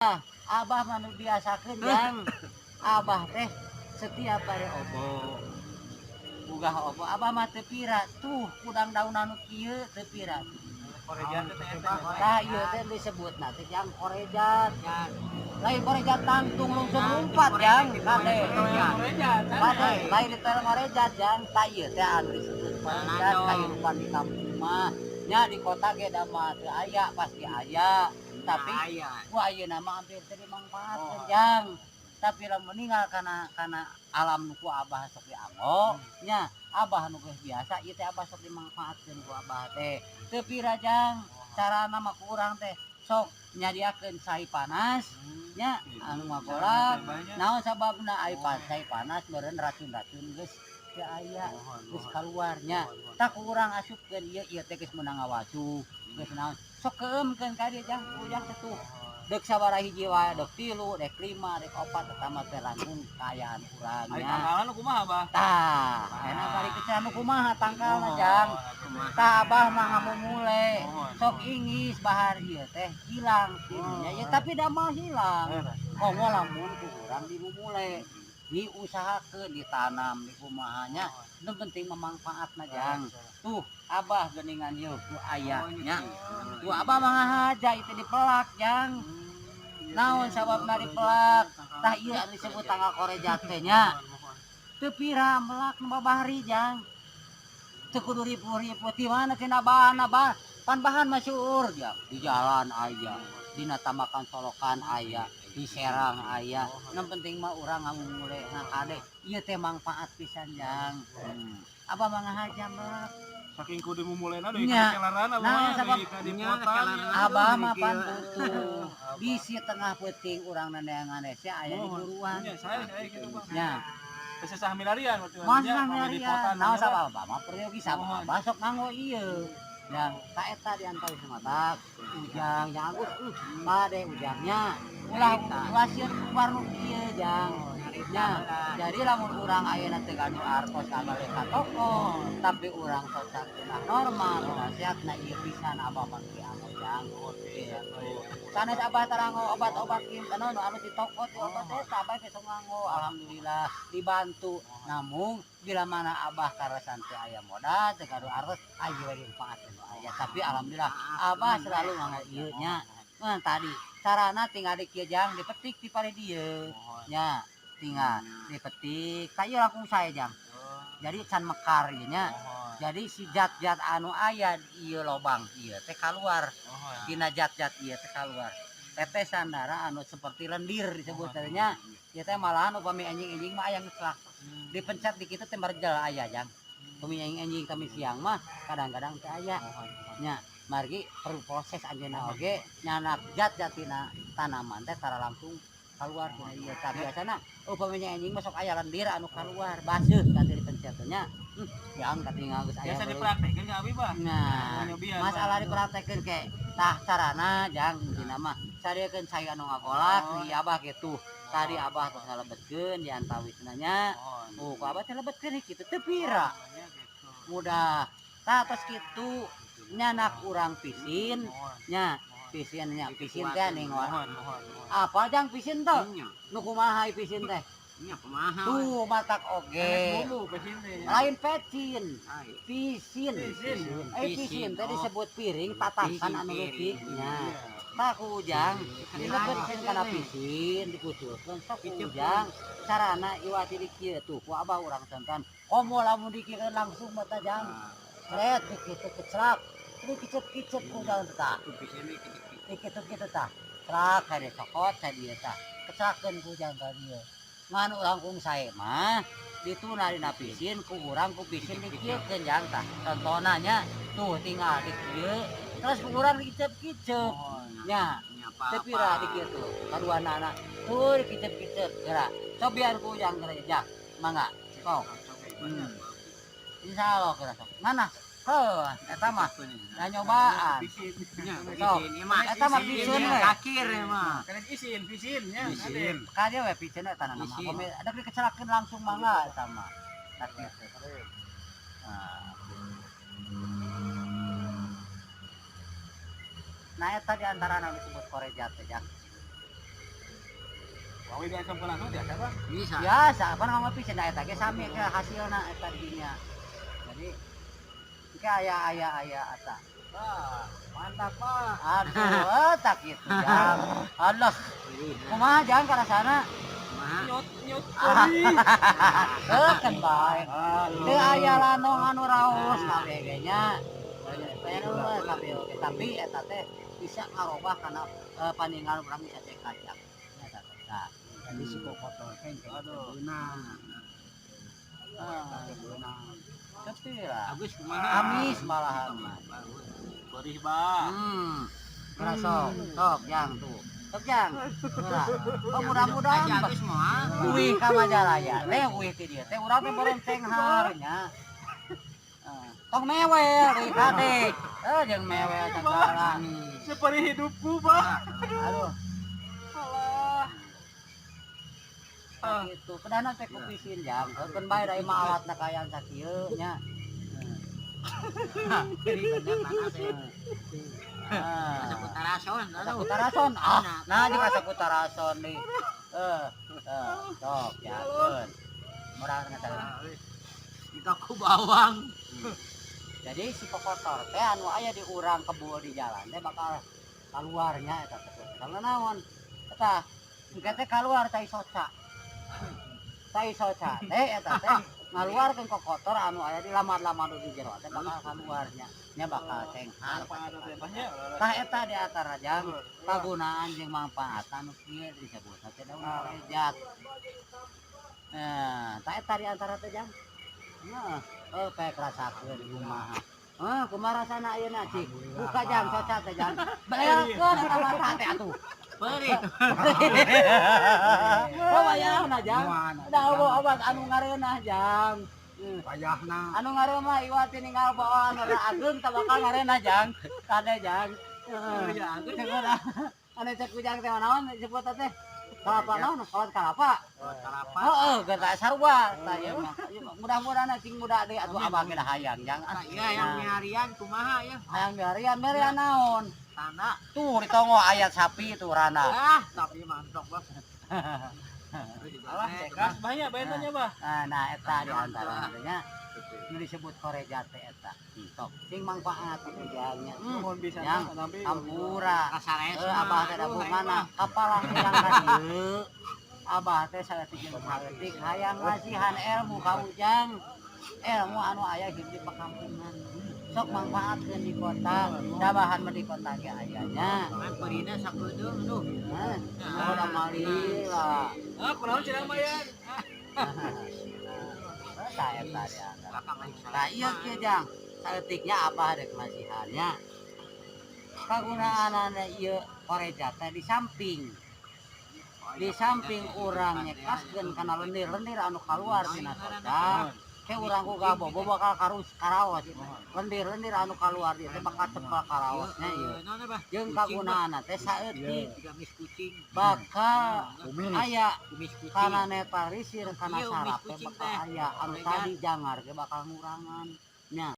Abah manu biasakeun jang. Abah teh setiap hari obo. Bugah obo abah mah teu pira tuh kudang daun anu kieu teu pira. Korejat teh Tah ieu teh disebutna teh jang korejat. Lain korejat tangtung lungsung lumpat jang kade. Kade lain teh korejat jang tah ieu teh anu disebut korejat kahirupan di kampung mah. Nya di kota ge da mah teu aya pasti aya. Tapi ku ayeuna mah hampir teu dimanfaatkeun jang. Tapi lamun ninggal kana alam nu ku abah sok dianggo nya abah nu geus biasa ieu teh abah sok dimanfaatkeun ku abah teh. Teu pira jang carana mah ku urang teh sok nyadiakeun sai panas nya anu ngagolak naon sababna sai panas meureun racun-racun geus teu aya geus kaluar nya tah ku urang asupkeun ieu teh geus meunang ngawasu geus naon sok keumkeun ka dieu jang ujang teh tuh dek sabaraha hiji wae dek 3 dek 5 dek 4 eta mah teh langkung kaayaan urang nya tanggalan kumaha Bah? tah enak bari ke anu kumaha tangkalna jang tah abah mah ngamumule sok ingis bahar ieu teh hilang tilunya ya tapi da mah hilang komo lamun ku urang dimumule diusahakeun ditanam di kumahanya nu penting memanfaatna jang tuh abah geuningan ieu ku aya nya ku abah mah ngahaja itu dipelak jang naon sababna dipelak tah ieu anu disebut tanggal korejat teh nya teu pira melak nu babahari jang teu kudu ripu-ripu ti mana tina bahan abah pan bahan mah syuur jang di jalan aya dina tamakan solokan aya di serang aya nu penting mah urang ngamumule ngakade ieu teh manfaat pisan jang abah mah ngahaja melak Saking kudu mumulena deui nya kelarana nah sabab di kota abah mah pan butuh bisi tengah peuting urang neneangan sia aya di buruan saya gitu Bang. nya Sesah milarian masa milarian naon sabab abah mah peryogi sabab abah sok nganggo ieu yang ka eta diantara sematak ujang yang Agus pade ujangnya ulah sieun kubar nu kieu jang nya jadi lamun urang ayeuna teu gaduh artos kagale ka toko tapi urang sok sakinah normal nasihatna ieu pisan abah mah dianggo jang sanes abah taranggo obat-obat kieu anu anu di toko ti obat eta abah teh sok nganggo alhamdulillah dibantu namun bila mana abah karasan teu aya modal teu gaduh artos aya we dimanfaatkeun aya tapi alhamdulillah abah selalu nganggo ieu nya tadi carana tinggal di kieu jang dipetik ti pare dieu nya tinggal dipetik ka ieu langkung sae jang jadi can mekar ieu nya jadi si zat-zat anu aya ieu lobang ieu teh kaluar dina zat-zat ieu teh kaluar tetesan darah anu seperti lendir disebut nya ieu teh malahan upami anjing-anjing mah aya ngeslak dipencet di kitu teh merjel aya jang upami anjing kami siang mah kadang-kadang teh aya nya margi perlu proses anjeunna oge nyanak zat-zat tina tanaman teh tara langsung kaluar tina ieu tah biasana upami anjing mah sok aya lendir anu kaluar baseuh kate dipencet nya yang katingal geus aya biasa dipraktekeun ka abi Bah nah masalah dipraktekeun ke tah carana jang intina mah sadiekeun sai anu ngagolak di abah kitu tadi abah tos ngalebetkeun di antawisna nya ku abah teh lebetkeun kitu teu pira mudah tah tos kitu nyanak urang pisin nya pisin teh ningon apa jang pisin teh nu kumaha pisin teh tuh matak oge lain pecin pisin pisin teh disebut piring tatasan anu leutik nya tah ku ujang dilebetkeun kana pisin dikucurkeun sok ku ujang carana iwati di kieu tuh ku abah urang contohan komo lamun dikieun langsung mata jang sret kitu kecrak ini kicep-kicep ku ujang tah kitu tah trak kade sokot ka dieu tah kecrakeun ku ujang ka dieu ngan urang kung sae mah dituna dina pisin ku urang ku pisin dikiekeun jang tah contona nya tuh tinggal di kieu terus ku urang dikicep-kicep nya teu pira di kieu tuh kaduanana tuh dikicep-kicep geura cobian ku ujang geura jak mangga sok insyaallah geura sok mana heuh eta mah da nyobaan sok eta mah pisin we akhir mah kena pisin nya ka dieu we pisin eta nama komi ada dikecelakeun langsung mangga eta mah akhir nah eta di antara anu disebut korejat teh jak Awi bisa sampun langsung biasa bang. Bisa. biasa apa nama pisan eta ge sami ke hasilna eta dinya jadi ke aya eta Wah, mantap mah. aduh tak gitu jang Allah kumaha jang kana sana Nyut nyut. kan bae teu aya lanong anu raos kabeh nya tapi eta teh bisa ngarobah kana paninggal urang bisa teh kacak eta teh Jadi si kotor kan Aduh. beunang. sepi lah Agus kumaha? amis malahan mah Perih bang. Nah, sok yang tuh. Sok yang. Nah, oh, mudah-mudahan Aja Agus mah. uih ka Majalaya. Teh uih ti dieu teh urang teh borenceng harnya. Tong mewel deui kadek. Jeung mewel segala. Seperti hidupku bang. Aduh, Alah. gitu. Kedana teh kupisin jang. Keun bae da imah alatna kayang sakieu nya. Jadi bener panas ya. Ah. Seputarason, aduh. Seputarason. Ah, nah jeung seputarason nih. Sok ya. Murah ngata. Kita ku bawang. Jadi si kokotor teh anu aya di urang kebul di jalan teh bakal kaluarnya eta teh. Karena naon? Eta engke teh kaluar cai soca. Cai soca teh eta teh ngaluarkeun kokotor anu aya di lamar-lamar di jero teh bakal kaluarnya. Nya bakal cenghan. Apa ada teh banyak. Tah eta di antara jang kagunaan jeung manfaat anu kieu disebut teh daun rejat. Tah eta di antara teh jang. Nah, kayak rasakeun kumaha. Kumaha rasana ayeuna cik. Buka jang soca teh jang. Beelkeun eta mata teh atuh. Perih. Oh bayahna jang. Da obat anu ngareunah jang. Payahna. Anu ngareunah iwat ninggal bawaan anu ageung teh bakal ngareunah jang. Kade jang. Anu cek ku jang teh naon disebut teh? Kalapa naon? Kawan kalapa. Kalapa. Heeh, geus sarua. Tah mudah-mudahan cing muda deui atuh abah ge hayang jang. Iya yang harian kumaha ya? Hayang harian naon? Tanah. Tuh ditongo ayat sapi tuh rana. Ah, tapi mantap bang. Alah, cekas banyak benarnya bang. Nah eta di antaranya nu disebut koreja teh eta. Sok sing manfaat itu jangnya. Mohon bisa Yang tapi ampura. Kasares. Abah teh da bungana kapalang yang ka dieu. Abah teh saeutik jeung saeutik hayang ngasihan ilmu ka ujang. Ilmu anu aya hidup di pakampungan. Sok manfaatkeun di kota, dabahan mah di kota ge ayanya. Kan perina sakedeung duh. Udah malila. ah kunaon cenah mayan. Saya tadi ada. Belakang lagi salah. Nah iya kieu jang, saeutiknya apa ada kemasihannya. Kagunaanana ieu koreja teh di samping. Di samping urang nyekaskeun kana lendir-lendir anu kaluar tina soca. Ke urang ku gabobo bakal karaos. Lendir-lendir anu kaluar ieu teh bakal cepel karaosnya ieu. Naon bah? Jeung kagunaanna teh saeutik Tiga mis kucing. bakal aya Kumis kucing. kana netralisir kana Iya, umis saraf teh kucing bakal teh. aya anu tadi jangar ge bakal ngurangan nya